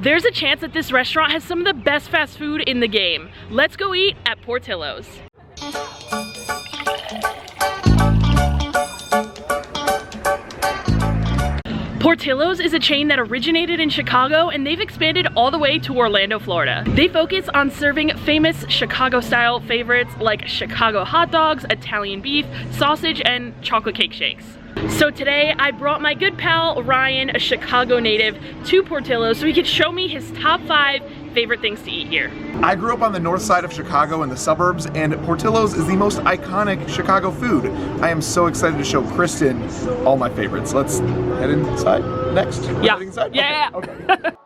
There's a chance that this restaurant has some of the best fast food in the game. Let's go eat at Portillo's. Portillo's is a chain that originated in Chicago and they've expanded all the way to Orlando, Florida. They focus on serving famous Chicago-style favorites like Chicago hot dogs, Italian beef, sausage, and chocolate cake shakes. So today I brought my good pal Ryan, a Chicago native, to Portillo's so he could show me his top 5 favorite things to eat here. I grew up on the north side of Chicago in the suburbs, and Portillo's is the most iconic Chicago food. I am so excited to show Kristen all my favorites. Let's head inside next. Yeah. Heading inside? Yeah. Okay.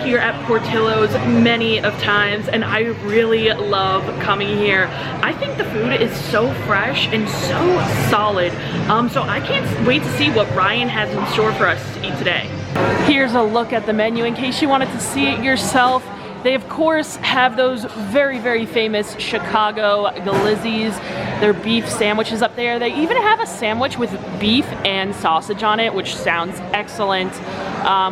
Here at Portillo's many of times and I really love coming here. I think the food is so fresh and so solid. So I can't wait to see what Ryan has in store for us to eat today. Here's a look at the menu in case you wanted to see it yourself. They of course have those very famous Chicago Glizzies, their beef sandwiches up there. They even have a sandwich with beef and sausage on it, which sounds excellent.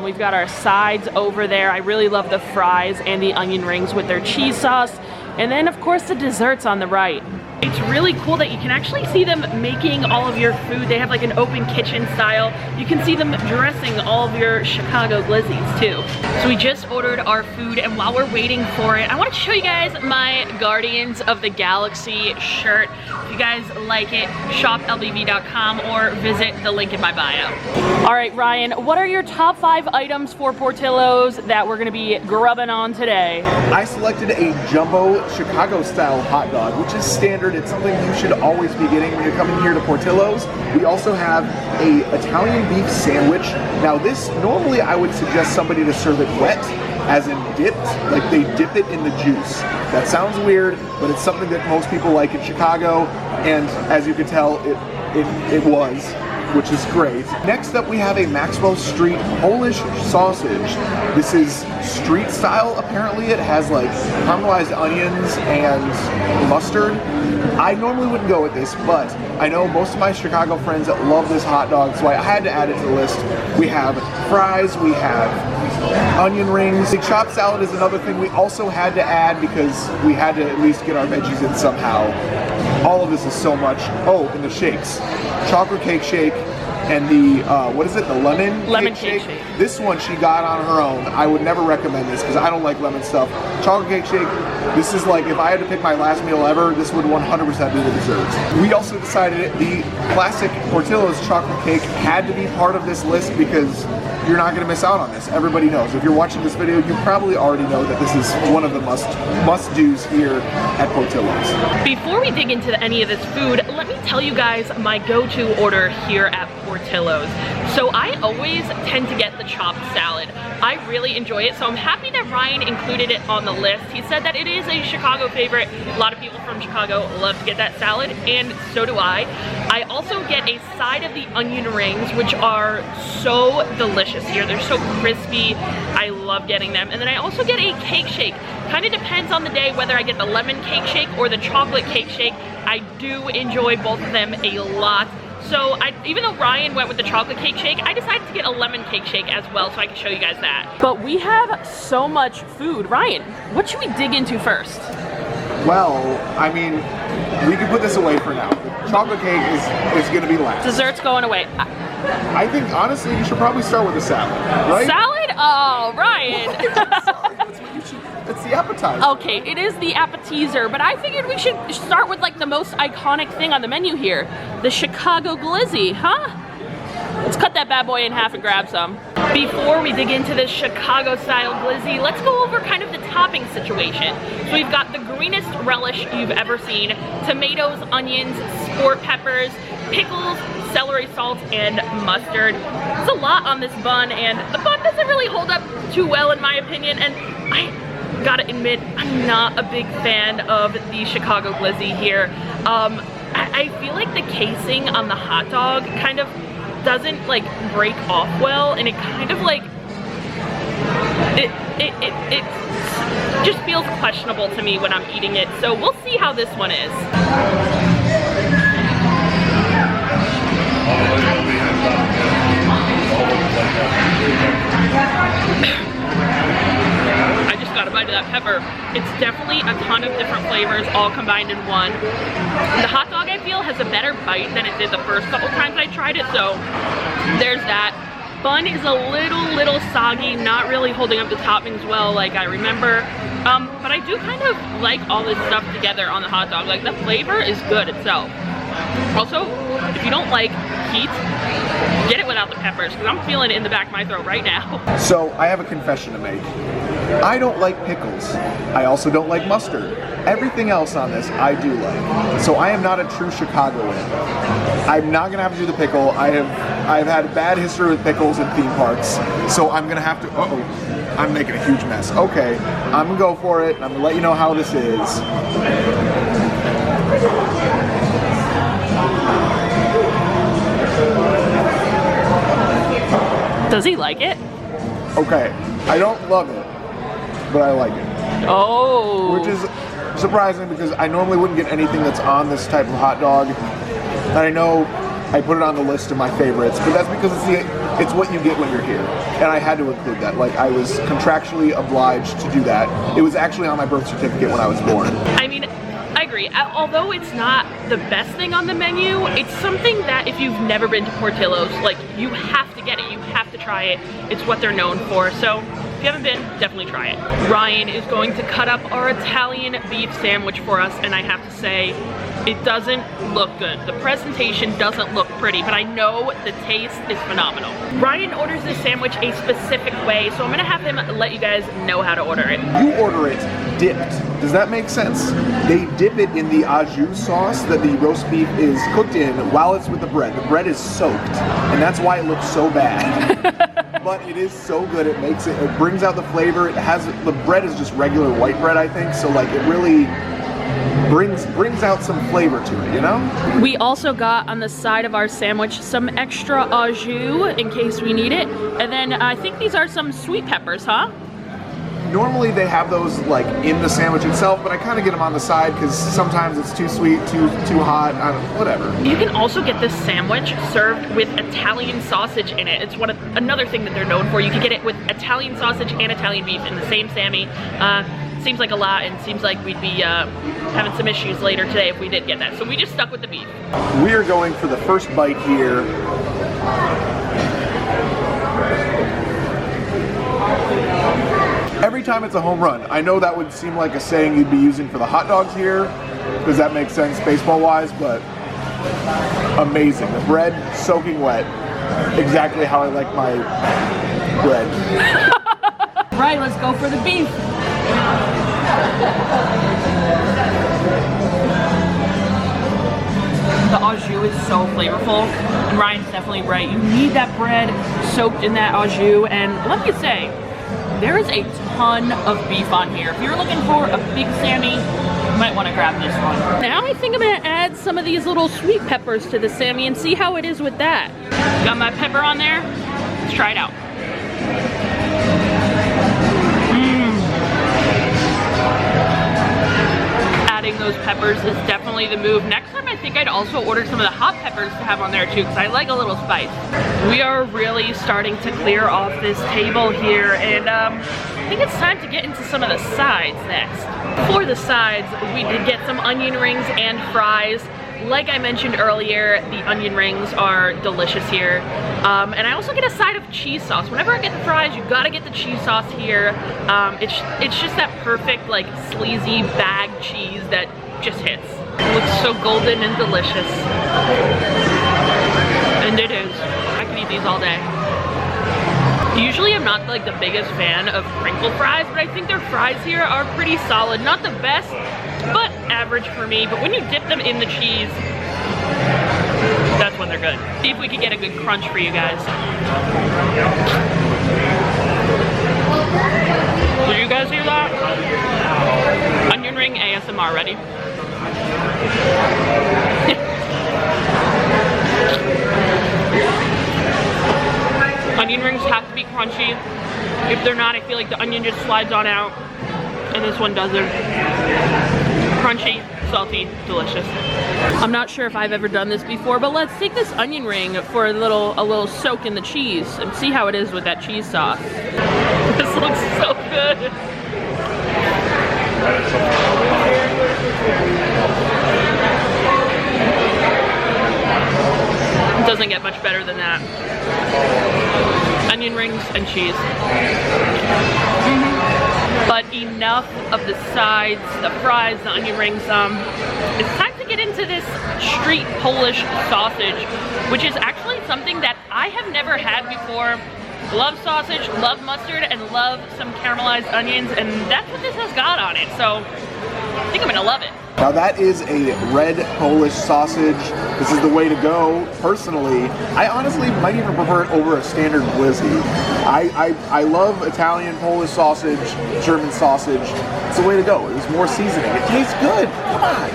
We've got our sides over there. I really love the fries and the onion rings with their cheese sauce. And then of course the desserts on the right. It's really cool that you can actually see them making all of your food. They have like an open kitchen style. You can see them dressing all of your Chicago Glizzies too. So we just ordered our food and while we're waiting for it, I want to show you guys my Guardians of the Galaxy shirt. If you guys like it, shoplbv.com or visit the link in my bio. All right, Ryan, what are your top 5 items for Portillo's that we're gonna be grubbing on today? I selected a jumbo Chicago style hot dog, which is standard. It's something you should always be getting when you're coming here to Portillo's. We also have a Italian beef sandwich. Now this, normally I would suggest somebody to serve it wet, as in dipped, like they dip it in the juice. That sounds weird, but it's something that most people like in Chicago, and as you can tell, it was, which is great. Next up we have a Maxwell Street Polish sausage. This is street style, apparently. It has like caramelized onions and mustard. I normally wouldn't go with this, but I know most of my Chicago friends that love this hot dog, so I had to add it to the list. We have fries, we have onion rings. The chopped salad is another thing we also had to add because we had to at least get our veggies in somehow. All of this is so much. Oh, and the shakes. Chocolate cake shake and the, what is it, the lemon cake shake? This one she got on her own. I would never recommend this because I don't like lemon stuff. Chocolate cake shake, this is like, if I had to pick my last meal ever, this would 100% be the dessert. We also decided the classic Portillo's chocolate cake had to be part of this list because you're not going to miss out on this. Everybody knows. If you're watching this video, you probably already know that this is one of the must-dos here at Portillo's. Before we dig into any of this food, let me tell you guys my go-to order here at Portillo's. So I always tend to get the chopped salad. I really enjoy it, so I'm happy that Ryan included it on the list. He said that it is a Chicago favorite. A lot of people from Chicago love to get that salad, and so do I. I also get a side of the onion rings, which are so delicious here. They're so crispy. I love getting them. And then I also get a cake shake. Kind of depends on the day whether I get the lemon cake shake or the chocolate cake shake. I do enjoy both of them a lot. So even though Ryan went with the chocolate cake shake, I decided to get a lemon cake shake as well so I can show you guys that. But we have so much food. Ryan, what should we dig into first? Well, I mean, we can put this away for now. The chocolate cake is going to be last. Dessert's going away. I think, honestly, you should probably start with the salad, right? Salad? Oh, Ryan. Sorry, that's what you should. It's the appetizer. Okay, it is the appetizer, but I figured we should start with like the most iconic thing on the menu here, the Chicago Glizzy, huh? Let's cut that bad boy in half and grab some. Before we dig into this Chicago style Glizzy, let's go over kind of the topping situation. So we've got the greenest relish you've ever seen, tomatoes, onions, sport peppers, pickles, celery salt, and mustard. It's a lot on this bun, and the bun doesn't really hold up too well in my opinion, and I gotta admit, I'm not a big fan of the Chicago Glizzy here. I feel like the casing on the hot dog kind of doesn't like break off well, and it kind of like it just feels questionable to me when I'm eating it. So we'll see how this one is. I just got a bite of that pepper. It's definitely a ton of different flavors all combined in one. The hot dog, I feel, has a better bite than it did the first couple times I tried it, so there's that. Bun is a little soggy, not really holding up the toppings well like I remember. But I do kind of like all this stuff together on the hot dog. Like, the flavor is good itself. Also, if you don't like heat, get it without the peppers, because I'm feeling it in the back of my throat right now. So I have a confession to make. I don't like pickles. I also don't like mustard. Everything else on this I do like. So I am not a true Chicagoan. I'm not gonna have to do the pickle. I've had a bad history with pickles in theme parks. So I'm gonna have to, I'm making a huge mess. Okay, I'm gonna go for it. I'm gonna let you know how this is. Does he like it? Okay, I don't love it, but I like it. Oh. Which is surprising because I normally wouldn't get anything that's on this type of hot dog. And I know I put it on the list of my favorites, but that's because it's what you get when you're here. And I had to include that. Like, I was contractually obliged to do that. It was actually on my birth certificate when I was born. I mean, I agree. Although it's not the best thing on the menu, it's something that if you've never been to Portillo's, like, you have to get it. You have to try it. It's what they're known for. So if you haven't been, definitely try it. Ryan is going to cut up our Italian beef sandwich for us, and I have to say, it doesn't look good. The presentation doesn't look pretty, but I know the taste is phenomenal. Ryan orders this sandwich a specific way, so I'm gonna have him let you guys know how to order it. You order it dipped. Does that make sense? They dip it in the au jus sauce that the roast beef is cooked in while it's with the bread. The bread is soaked, and that's why it looks so bad. But it is so good. It brings out the flavor. The bread is just regular white bread, I think, so like it really brings out some flavor to it, you know? We also got on the side of our sandwich some extra au jus in case we need it. And then I think these are some sweet peppers, huh? Normally they have those like in the sandwich itself, but I kind of get them on the side because sometimes it's too sweet, too hot, I don't know, whatever. You can also get this sandwich served with Italian sausage in it. It's another thing that they're known for. You can get it with Italian sausage and Italian beef in the same Sammy. Seems like a lot, and seems like we'd be having some issues later today if we did get that. So we just stuck with the beef. We are going for the first bite here. Every time it's a home run. I know that would seem like a saying you'd be using for the hot dogs here, because that makes sense baseball-wise, but amazing. The bread soaking wet. Exactly how I like my bread. Right, let's go for the beef. The au jus is so flavorful, and Ryan's definitely right. You need that bread soaked in that au jus, and let me say, there is a ton of beef on here. If you're looking for a big Sammy, you might want to grab this one. Now I think I'm gonna add some of these little sweet peppers to the Sammy and see how it is with that. Got my pepper on there. Let's try it out. Adding those peppers is definitely the move. Next time I think I'd also order some of the hot peppers to have on there too, because I like a little spice. We are really starting to clear off this table here, and I think it's time to get into some of the sides next. For the sides, we did get some onion rings and fries. Like I mentioned earlier, the onion rings are delicious here. And I also get a side of cheese sauce. Whenever I get the fries, you gotta get the cheese sauce here. It's just that perfect, like, sleazy bag cheese that just hits. It looks so golden and delicious. And it is. I can eat these all day. Usually I'm not like the biggest fan of crinkle fries, but I think their fries here are pretty solid. Not the best, but average for me. But when you dip them in the cheese, that's when they're good. See if we can get a good crunch for you guys. Did you guys hear that? Onion ring ASMR, ready? onion rings have to be crunchy. If they're not, I feel like the onion just slides on out, and this one doesn't. Crunchy, salty, delicious. I'm not sure if I've ever done this before, but let's take this onion ring for a little soak in the cheese and see how it is with that cheese sauce. This looks so good. It doesn't get much better than that. Onion rings and cheese. But enough of the sides, the fries, the onion rings. It's time to get into this street Polish sausage, which is actually something that I have never had before. Love sausage, love mustard, and love some caramelized onions, and that's what this has got on it. So I think I'm gonna love it. Now that is a red Polish sausage. This is the way to go. Personally, I honestly might even prefer it over a standard Glizzy. I love Italian, Polish sausage, German sausage. It's the way to go. There's more seasoning. It tastes good. Come on.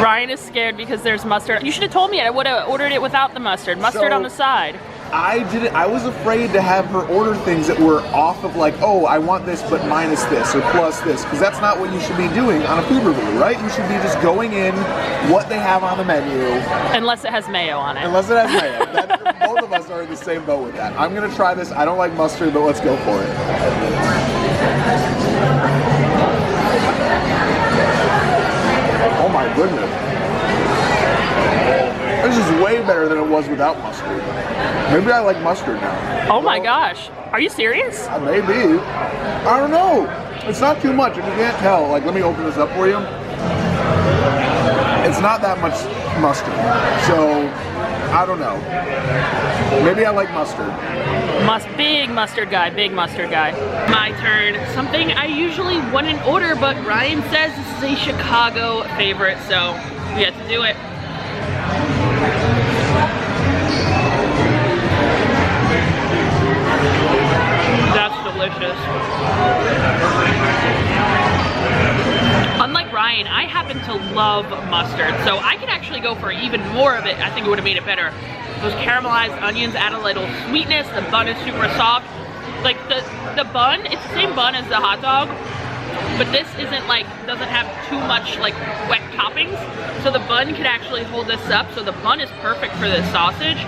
Ryan is scared because there's mustard. You should have told me. I would have ordered it without the mustard. Mustard on the side. I didn't. I was afraid to have her order things that were off of like, oh, I want this but minus this or plus this, because that's not what you should be doing on a food review, right? You should be just going in what they have on the menu. Unless it has mayo on it. Unless it has mayo. Both of us are in the same boat with that. I'm gonna try this. I don't like mustard, but let's go for it. Oh my goodness. This is way better than it was without mustard. Maybe I like mustard now. Oh my gosh. Are you serious? Maybe. I don't know. It's not too much. If you can't tell, like, let me open this up for you. It's not that much mustard. So, I don't know. Maybe I like mustard. Big mustard guy, big mustard guy. My turn. Something I usually wouldn't order, but Ryan says this is a Chicago favorite, so we have to do it. That's delicious. Unlike Ryan, I happen to love mustard, so I could actually go for even more of it. I think it would have made it better. Those caramelized onions add a little sweetness. The bun is super soft. Like the bun, it's the same bun as the hot dog, but this isn't like, doesn't have too much like wet toppings. So the bun can actually hold this up. So the bun is perfect for this sausage.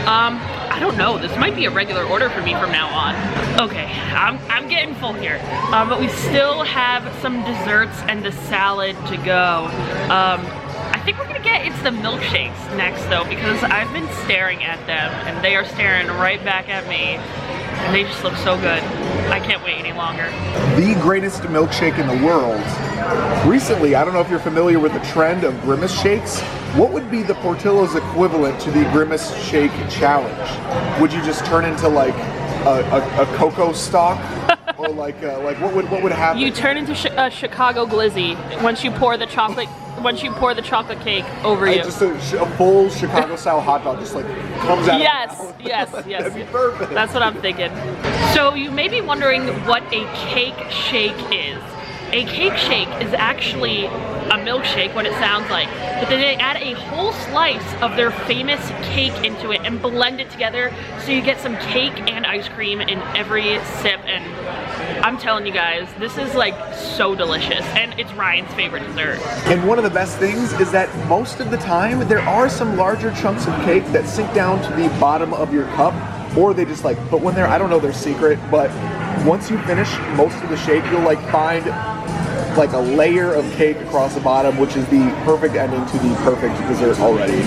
I don't know, this might be a regular order for me from now on. Okay, I'm getting full here. But we still have some desserts and the salad to go. I think we're gonna get into the milkshakes next though, because I've been staring at them and they are staring right back at me. And they just look so good. I can't wait any longer. The greatest milkshake in the world. Recently, I don't know if you're familiar with the trend of Grimace shakes. What would be the Portillo's equivalent to the Grimace Shake Challenge? Would you just turn into like a cocoa stalk? Or like what would happen? You turn into a Chicago Glizzy once you pour the chocolate cake over you. Just a full Chicago style hot dog just like comes out. Yes. That'd be perfect. That's what I'm thinking. So you may be wondering what a cake shake is. A cake shake is actually a milkshake, what it sounds like, but then they add a whole slice of their famous cake into it and blend it together so you get some cake and ice cream in every sip. And I'm telling you guys, this is like so delicious, and it's Ryan's favorite dessert. And one of the best things is that most of the time there are some larger chunks of cake that sink down to the bottom of your cup, or they just like put one there. I don't know their secret, but once you finish most of the shake, you'll like find like a layer of cake across the bottom, which is the perfect ending to the perfect dessert already.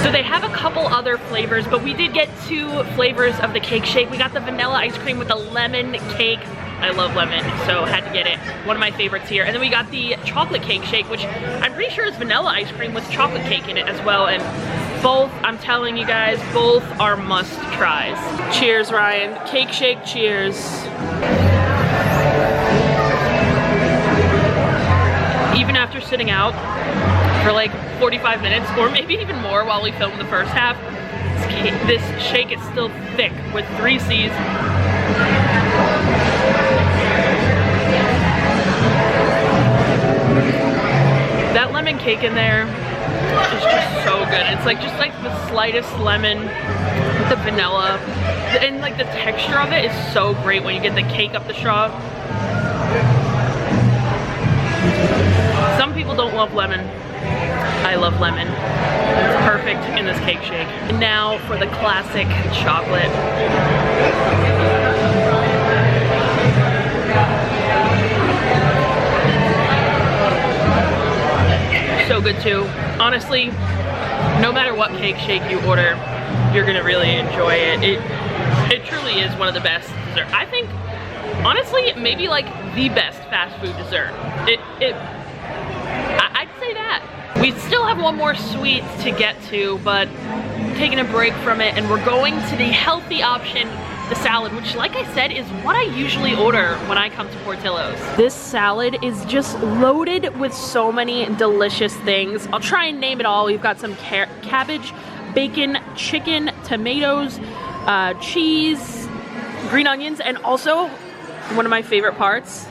So they have a couple other flavors, but we did get 2 flavors of the cake shake. We got the vanilla ice cream with the lemon cake. I love lemon, so had to get it. One of my favorites here. And then we got the chocolate cake shake, which I'm pretty sure is vanilla ice cream with chocolate cake in it as well. And both, I'm telling you guys, both are must tries. Cheers, Ryan. Cake shake, cheers. Even after sitting out for like 45 minutes or maybe even more while we filmed the first half, this shake is still thick with 3 C's. That lemon cake in there is just so good. It's like just like the slightest lemon with the vanilla. And like the texture of it is so great when you get the cake up the straw. Some people don't love lemon. I love lemon. It's perfect in this cake shake. And now for the classic chocolate. So good too. Honestly, no matter what cake shake you order, you're gonna really enjoy it. It truly is one of the best desserts. I think, honestly, maybe like the best fast food dessert. I'd say that. We still have one more sweet to get to, but taking a break from it, and we're going to the healthy option, the salad, which, like I said, is what I usually order when I come to Portillo's. This salad is just loaded with so many delicious things. I'll try and name it all. We've got some cabbage, bacon, chicken, tomatoes, cheese, green onions, and also one of my favorite parts,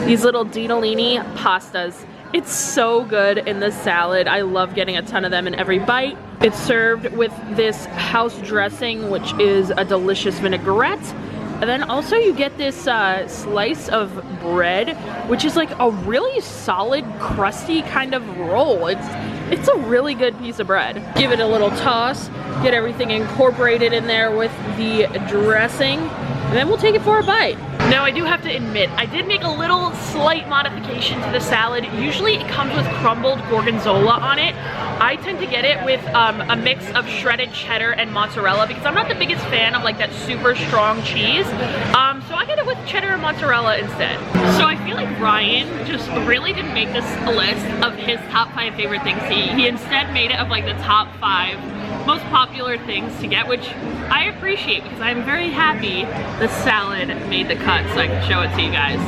these little ditalini pastas. It's so good in the salad. I love getting a ton of them in every bite. It's served with this house dressing, which is a delicious vinaigrette. And then also you get this slice of bread, which is like a really solid, crusty kind of roll. It's a really good piece of bread. Give it a little toss, get everything incorporated in there with the dressing, and then we'll take it for a bite. Now I do have to admit, I did make a little slight modification to the salad. Usually it comes with crumbled gorgonzola on it. I tend to get it with a mix of shredded cheddar and mozzarella because I'm not the biggest fan of like that super strong cheese. So I get it with cheddar and mozzarella instead. So I feel like Ryan just really didn't make this a list of his top 5 favorite things to eat. He instead made it of like the top 5 most popular things to get, which I appreciate because I'm very happy the salad made the cut so I can show it to you guys.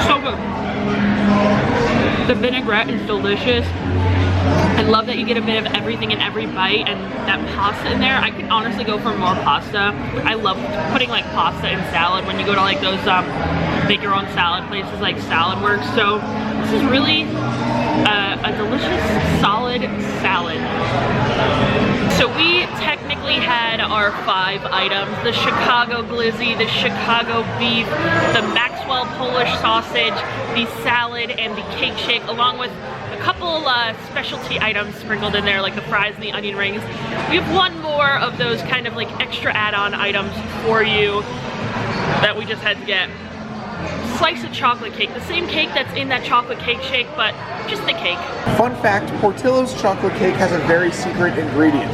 So good. The vinaigrette is delicious. I love that you get a bit of everything in every bite, and that pasta in there, I could honestly go for more pasta. I love putting like pasta in salad when you go to like those make your own salad places like Salad Works. So this is really a delicious, solid salad. So we technically had our 5 items: the Chicago Glizzy, the Chicago beef, the Maxwell Polish sausage, the salad, and the cake shake, along with a couple specialty items sprinkled in there, like the fries and the onion rings. We have one more of those kind of like extra add-on items for you that we just had to get. Slice of chocolate cake, the same cake that's in that chocolate cake shake, but just the cake. Fun fact, Portillo's chocolate cake has a very secret ingredient.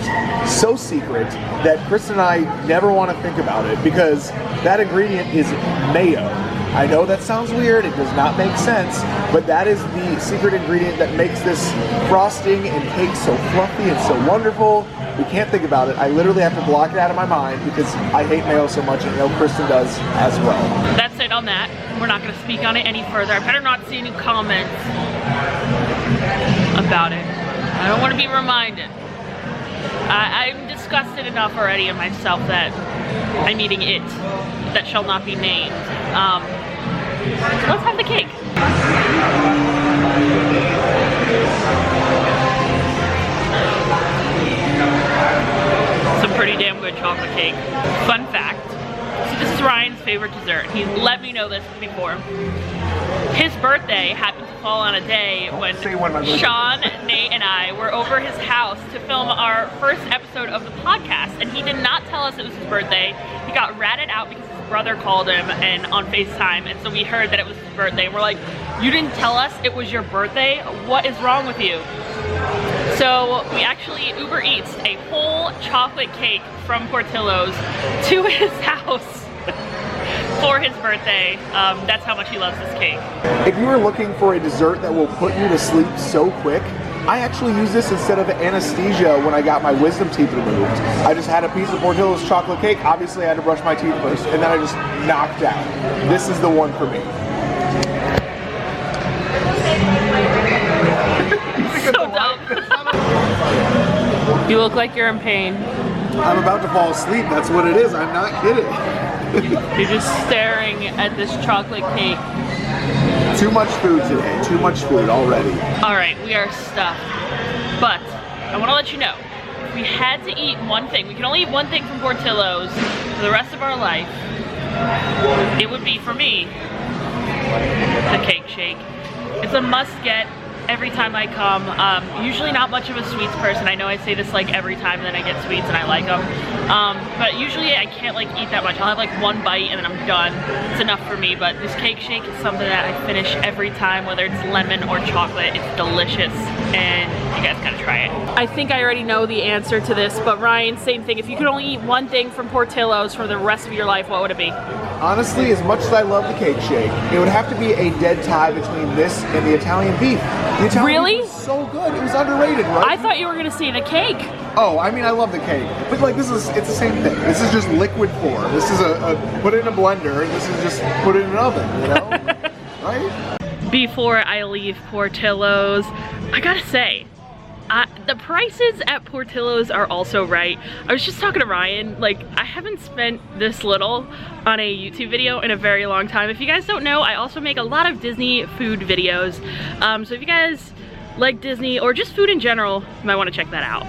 So secret that Chris and I never want to think about it because that ingredient is mayo. I know that sounds weird, it does not make sense, but that is the secret ingredient that makes this frosting and cake so fluffy and so wonderful. We can't think about it. I literally have to block it out of my mind because I hate mayo so much, and I know Kristen does as well. That's it on that. We're not going to speak on it any further. I better not see any comments about it. I don't want to be reminded. I'm disgusted enough already in myself that I'm eating it that shall not be named. Let's have the cake. Some pretty damn good chocolate cake. Fun fact, so this is Ryan's favorite dessert. He's let me know this before. His birthday happened to fall on a day when Sean, Nate, and I were over his house to film our first episode of the podcast, and he did not tell us it was his birthday. He got ratted out because his brother called him and on FaceTime, and so we heard that it was his birthday. We're like, you didn't tell us it was your birthday? What is wrong with you? So we actually Uber Eats a whole chocolate cake from Portillo's to his house for his birthday. That's how much he loves this cake. If you are looking for a dessert that will put you to sleep so quick, I actually use this instead of anesthesia when I got my wisdom teeth removed. I just had a piece of Portillo's chocolate cake. Obviously I had to brush my teeth first, and then I just knocked out. This is the one for me. So dumb. You look like you're in pain. I'm about to fall asleep, that's what it is, I'm not kidding. You're just staring at this chocolate cake. Too much food today, too much food already. Alright, we are stuffed. But I want to let you know, we had to eat one thing, we can only eat one thing from Portillo's for the rest of our life, it would be, for me, the cake shake. It's a must get every time I come. Usually not much of a sweets person. I know I say this like every time and then I get sweets and I like them. But usually I can't like eat that much. I'll have like one bite and then I'm done. It's enough for me, but this cake shake is something that I finish every time, whether it's lemon or chocolate. It's delicious and you guys gotta try it. I think I already know the answer to this, but Ryan, same thing. If you could only eat one thing from Portillo's for the rest of your life, what would it be? Honestly, as much as I love the cake shake, it would have to be a dead tie between this and the Italian beef. The Italian Really? beef was so good. It was underrated, right? I thought you were gonna say the cake. Oh, I mean, I love the cake, but like it's the same thing. This is just liquid form. This is a put it in a blender. This is just put it in an oven, you know? Right? Before I leave Portillo's, I gotta say, the prices at Portillo's are also right. I was just talking to Ryan, like I haven't spent this little on a YouTube video in a very long time. If you guys don't know, I also make a lot of Disney food videos. So if you guys like Disney or just food in general, you might want to check that out.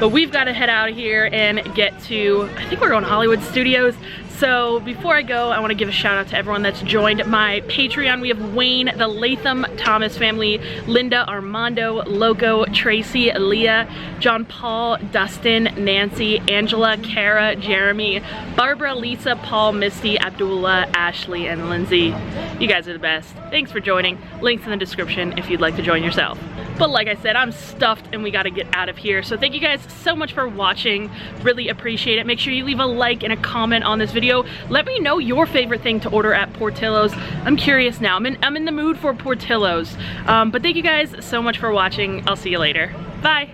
But we've got to head out of here and get to, I think we're going to Hollywood Studios. So before I go, I want to give a shout out to everyone that's joined my Patreon. We have Wayne, the Latham Thomas family, Linda, Armando, Loco, Tracy, Leah, John Paul, Dustin, Nancy, Angela, Kara, Jeremy, Barbara, Lisa, Paul, Misty, Abdullah, Ashley, and Lindsay. You guys are the best. Thanks for joining. Links in the description if you'd like to join yourself. But like I said, I'm stuffed and we gotta get out of here. So thank you guys so much for watching. Really appreciate it. Make sure you leave a like and a comment on this video. Let me know your favorite thing to order at Portillo's. I'm curious now. I'm in the mood for Portillo's. But thank you guys so much for watching. I'll see you later. Bye.